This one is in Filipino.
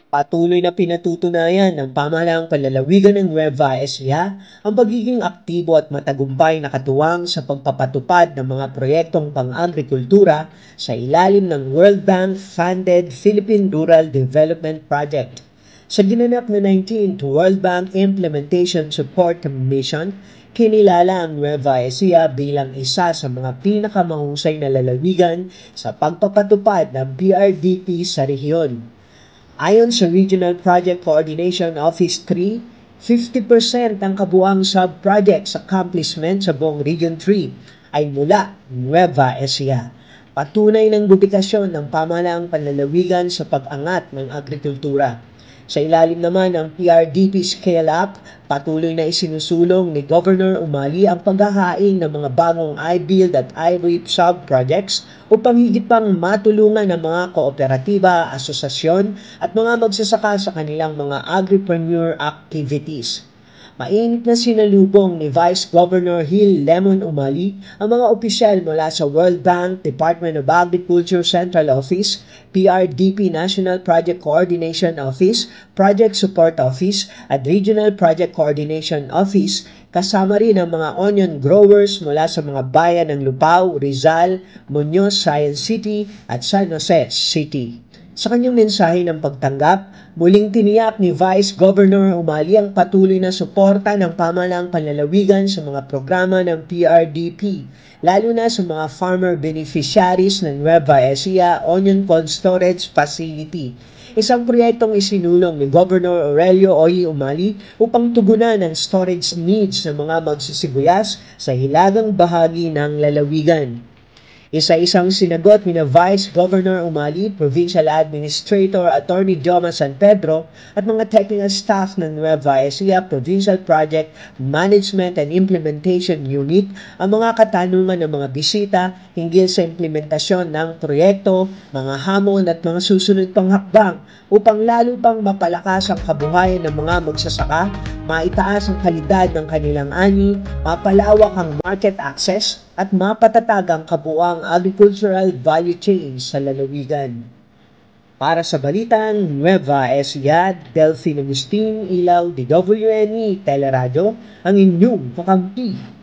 Patuloy na pinatutunayan ng pamahalaang panlalawigan ng Nueva Ecija ang pagiging aktibo at matagumpay na katuwang sa pagpapatupad ng mga proyektong pang-agrikultura sa ilalim ng World Bank-funded Philippine Rural Development Project. Sa ginanap na 19th World Bank Implementation Support Mission, kinilala ang Nueva Ecija bilang isa sa mga pinakamahusay na lalawigan sa pagpapatupad ng PRDP sa rehiyon. Ayon sa Regional Project Coordination Office 3, 50% ang kabuang sub-projects accomplishment sa buong Region 3 ay mula Nueva Ecija. Patunay ng dedikasyon ng pamahalaang panlalawigan sa pag-angat ng agrikultura. Sa ilalim naman ng PRDP Scale Up, patuloy na isinusulong ni Governor Umali ang paghahain ng mga bagong I-Build at I-REAP sub-projects upang higit pang matulungan ng mga kooperatiba, asosasyon at mga magsasaka sa kanilang mga agripreneur activities. Mainit na sinalubong ni Vice Governor Hill Lemon Umali ang mga opisyal mula sa World Bank, Department of Agriculture Central Office, PRDP National Project Coordination Office, Project Support Office at Regional Project Coordination Office, kasama rin ang mga onion growers mula sa mga bayan ng Lupao, Rizal, Muñoz, Science City at San Jose City. Sa kanyang mensahe ng pagtanggap, muling tiniyak ni Vice Governor Umali ang patuloy na suporta ng pamahalaang panlalawigan sa mga programa ng PRDP, lalo na sa mga farmer beneficiaries ng Nueva Ecija Onion Cold Storage Facility. Isang proyektong isinulong ni Governor Aurelio Oy Umali upang tugunan ang storage needs ng mga magsisibuyas sa hilagang bahagi ng lalawigan. Isa-isang sinagot ni Vice Governor Umali, Provincial Administrator Attorney Joma San Pedro at mga technical staff ng Nueva Ecija Provincial Project Management and Implementation Unit ang mga katanungan ng mga bisita hinggil sa implementasyon ng proyekto, mga hamon at mga susunod pang hakbang upang lalo pang mapalakas ang kabuhayan ng mga magsasaka, maitaas ang kalidad ng kanilang ani, mapalawak ang market access, at mapatatag ang kabuang agricultural value chain sa lalawigan. Para sa Balitang Nueva Ecija, Delphine Agustin, Ilaw, DWNE, Teleradio, ang inyong kakampi.